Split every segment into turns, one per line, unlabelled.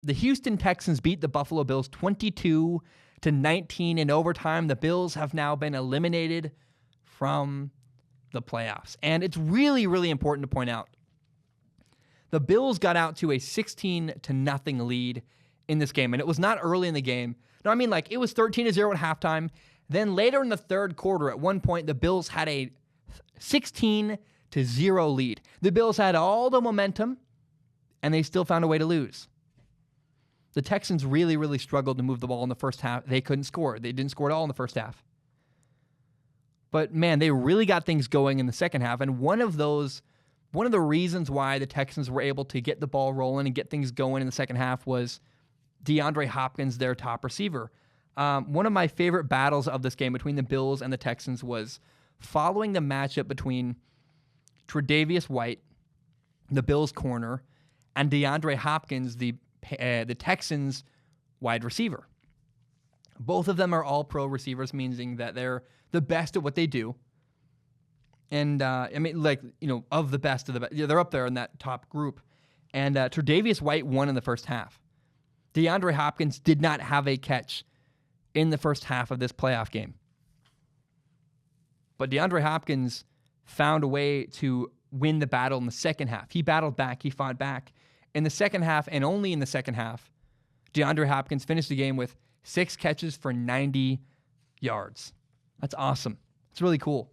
The Houston Texans beat the Buffalo Bills 22-19 in overtime. The Bills have now been eliminated from the playoffs. And it's really, really important to point out, the Bills got out to a 16-0 lead in this game. And it was not early in the game. No, I mean, like, it was 13-0 at halftime. Then later in the third quarter, at one point, the Bills had a 16-0 lead. The Bills had all the momentum, and they still found a way to lose. The Texans really, really struggled to move the ball in the first half. They couldn't score. They didn't score at all in the first half. But, man, they really got things going in the second half. And one of the reasons why the Texans were able to get the ball rolling and get things going in the second half was DeAndre Hopkins, their top receiver. One of my favorite battles of this game between the Bills and the Texans was following the matchup between Tre'Davious White, the Bills corner, and DeAndre Hopkins, the Texans wide receiver. Both of them are all-pro receivers, meaning that they're the best at what they do. And, of the best of the best. Yeah, they're up there in that top group. And Tre'Davious White won in the first half. DeAndre Hopkins did not have a catch in the first half of this playoff game. But DeAndre Hopkins found a way to win the battle in the second half. He battled back. He fought back. In the second half, and only in the second half, DeAndre Hopkins finished the game with 6 catches for 90 yards. That's awesome. It's really cool.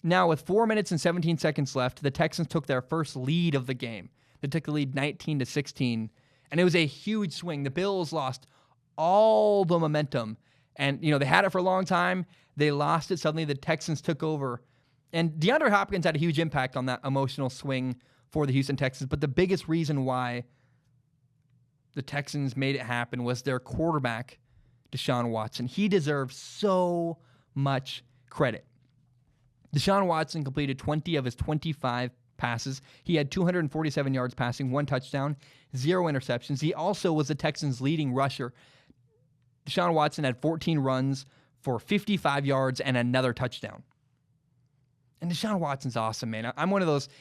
Now, with 4 minutes and 17 seconds left, the Texans took their first lead of the game. They took the lead 19-16, and it was a huge swing. The Bills lost all the momentum, and they had it for a long time. They lost it. Suddenly, the Texans took over, and DeAndre Hopkins had a huge impact on that emotional swing for the Houston Texans. But the biggest reason why the Texans made it happen was their quarterback, Deshaun Watson. He deserves so much credit. Deshaun Watson completed 20 of his 25 passes. He had 247 yards passing, 1 touchdown, 0 interceptions. He also was the Texans' leading rusher. Deshaun Watson had 14 runs for 55 yards and another touchdown. And Deshaun Watson's awesome, man.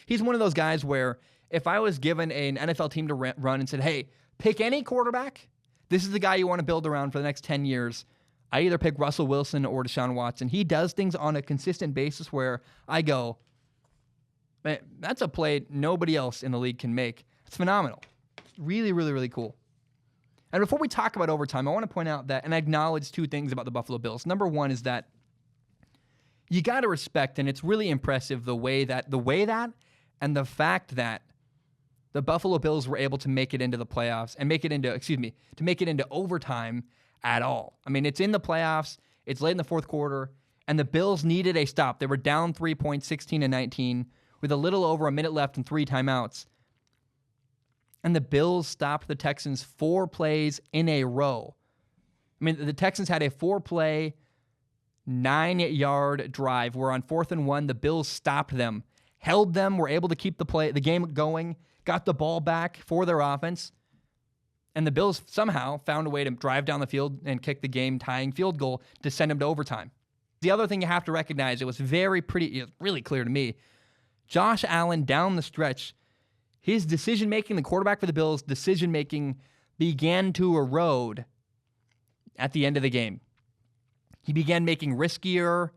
He's one of those guys where if I was given an NFL team to run and said, hey, pick any quarterback, this is the guy you want to build around for the next 10 years, I either pick Russell Wilson or Deshaun Watson. He does things on a consistent basis where I go, man, that's a play nobody else in the league can make. It's phenomenal. It's really, really, really cool. And before we talk about overtime, I want to point out that and acknowledge 2 things about the Buffalo Bills. Number one is that you got to respect, and it's really impressive the way that and the fact that the Buffalo Bills were able to make it into the playoffs and make it into overtime at all. I mean, it's in the playoffs, it's late in the fourth quarter, and the Bills needed a stop. They were down 3 points, 16-19, with a little over a minute left and 3 timeouts. And the Bills stopped the Texans 4 plays in a row. I mean, the Texans had a 4-play, 9-yard drive where on 4th and 1, the Bills stopped them, held them, were able to keep the game going, got the ball back for their offense, and the Bills somehow found a way to drive down the field and kick the game-tying field goal to send them to overtime. The other thing you have to recognize, it was really clear to me, Josh Allen down the stretch, his decision-making, the quarterback for the Bills' decision-making began to erode at the end of the game. He began making riskier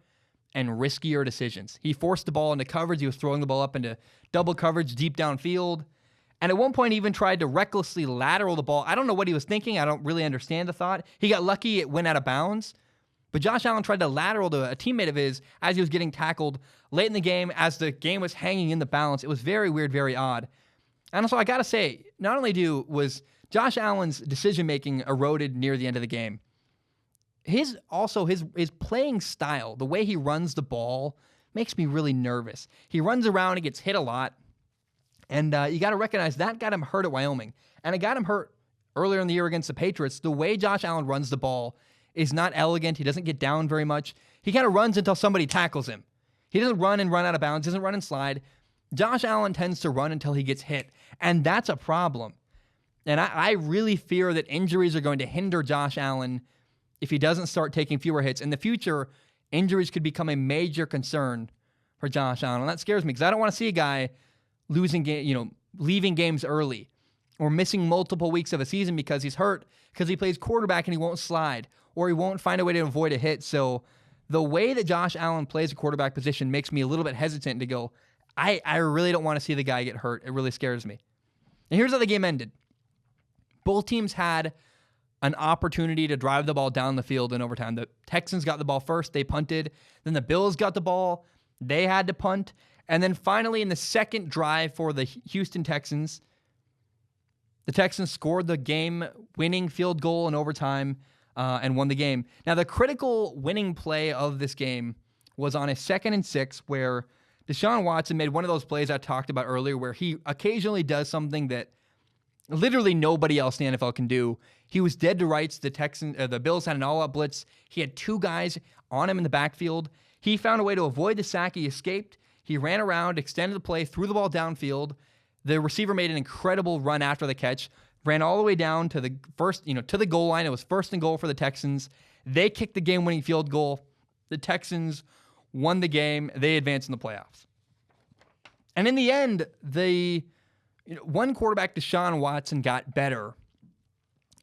and riskier decisions. He forced the ball into coverage. He was throwing the ball up into double coverage deep downfield. And at one point, he even tried to recklessly lateral the ball. I don't know what he was thinking. I don't really understand the thought. He got lucky. It went out of bounds. But Josh Allen tried to lateral to a teammate of his as he was getting tackled late in the game as the game was hanging in the balance. It was very weird, very odd. And also, I got to say, not only was Josh Allen's decision-making eroded near the end of the game, his playing style, the way he runs the ball, makes me really nervous. He runs around, he gets hit a lot, and you got to recognize that got him hurt at Wyoming. And it got him hurt earlier in the year against the Patriots. The way Josh Allen runs the ball is not elegant. He doesn't get down very much. He kind of runs until somebody tackles him. He doesn't run and run out of bounds, doesn't run and slide. Josh Allen tends to run until he gets hit, and that's a problem. And I really fear that injuries are going to hinder Josh Allen if he doesn't start taking fewer hits. In the future, injuries could become a major concern for Josh Allen, and that scares me because I don't want to see a guy leaving games early or missing multiple weeks of a season because he's hurt, because he plays quarterback and he won't slide, or he won't find a way to avoid a hit. So the way that Josh Allen plays a quarterback position makes me a little bit hesitant to go, I really don't want to see the guy get hurt. It really scares me. And here's how the game ended. Both teams had an opportunity to drive the ball down the field in overtime. The Texans got the ball first. They punted. Then the Bills got the ball. They had to punt. And then finally in the second drive for the Houston Texans, the Texans scored the game-winning field goal in overtime and won the game. Now, the critical winning play of this game was on a 2nd and 6 where Deshaun Watson made one of those plays I talked about earlier where he occasionally does something that literally nobody else in the NFL can do. He was dead to rights. The Bills had an all-out blitz. He had 2 guys on him in the backfield. He found a way to avoid the sack. He escaped. He ran around, extended the play, threw the ball downfield. The receiver made an incredible run after the catch, ran all the way down to the to the goal line. It was 1st and goal for the Texans. They kicked the game-winning field goal. The Texans won the game. They advanced in the playoffs. And in the end, one quarterback, Deshaun Watson, got better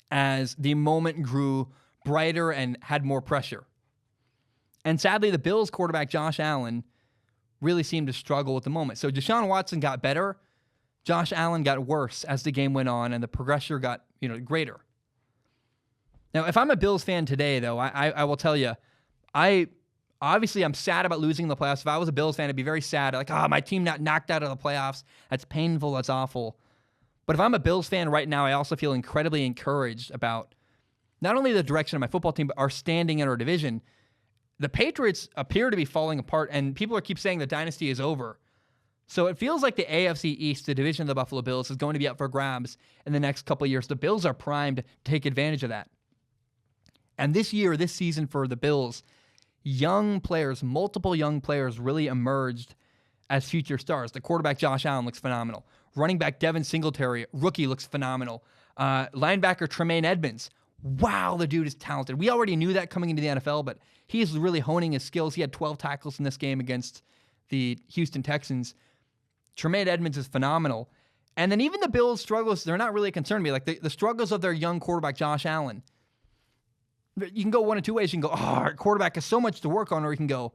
as the moment grew brighter and had more pressure. And sadly, the Bills quarterback, Josh Allen, really seemed to struggle with the moment. So Deshaun Watson got better. Josh Allen got worse as the game went on and the progression got greater. Now, if I'm a Bills fan today, though, I will tell you, I'm sad about losing the playoffs. If I was a Bills fan, I'd be very sad. Like, my team not knocked out of the playoffs. That's painful. That's awful. But if I'm a Bills fan right now, I also feel incredibly encouraged about not only the direction of my football team, but our standing in our division. The Patriots appear to be falling apart, and people keep saying the dynasty is over. So it feels like the AFC East, the division of the Buffalo Bills, is going to be up for grabs in the next couple of years. The Bills are primed to take advantage of that. And this season for the Bills, multiple young players really emerged as future stars. The quarterback, Josh Allen, looks phenomenal. Running back, Devin Singletary, rookie, looks phenomenal. Linebacker, Tremaine Edmonds. Wow, the dude is talented. We already knew that coming into the NFL, but he's really honing his skills. He had 12 tackles in this game against the Houston Texans. Tremaine Edmonds is phenomenal. And then even the Bills' struggles, they're not really concerned me. Like the struggles of their young quarterback, Josh Allen. You can go one of 2 ways. You can go, our quarterback has so much to work on, or you can go,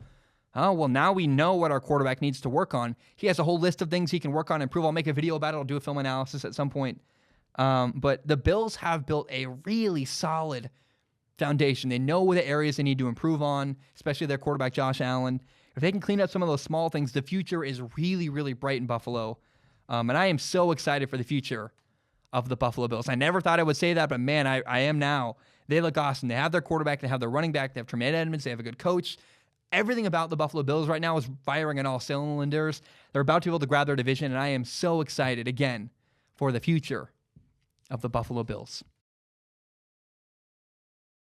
well, now we know what our quarterback needs to work on. He has a whole list of things he can work on and improve. I'll make a video about it. I'll do a film analysis at some point. But the Bills have built a really solid foundation. They know the areas they need to improve on, especially their quarterback, Josh Allen. If they can clean up some of those small things, the future is really, really bright in Buffalo. And I am so excited for the future of the Buffalo Bills. I never thought I would say that, but man, I am now. They look awesome. They have their quarterback. They have their running back. They have Tremaine Edmonds. They have a good coach. Everything about the Buffalo Bills right now is firing on all cylinders. They're about to be able to grab their division, and I am so excited, again, for the future of the Buffalo Bills.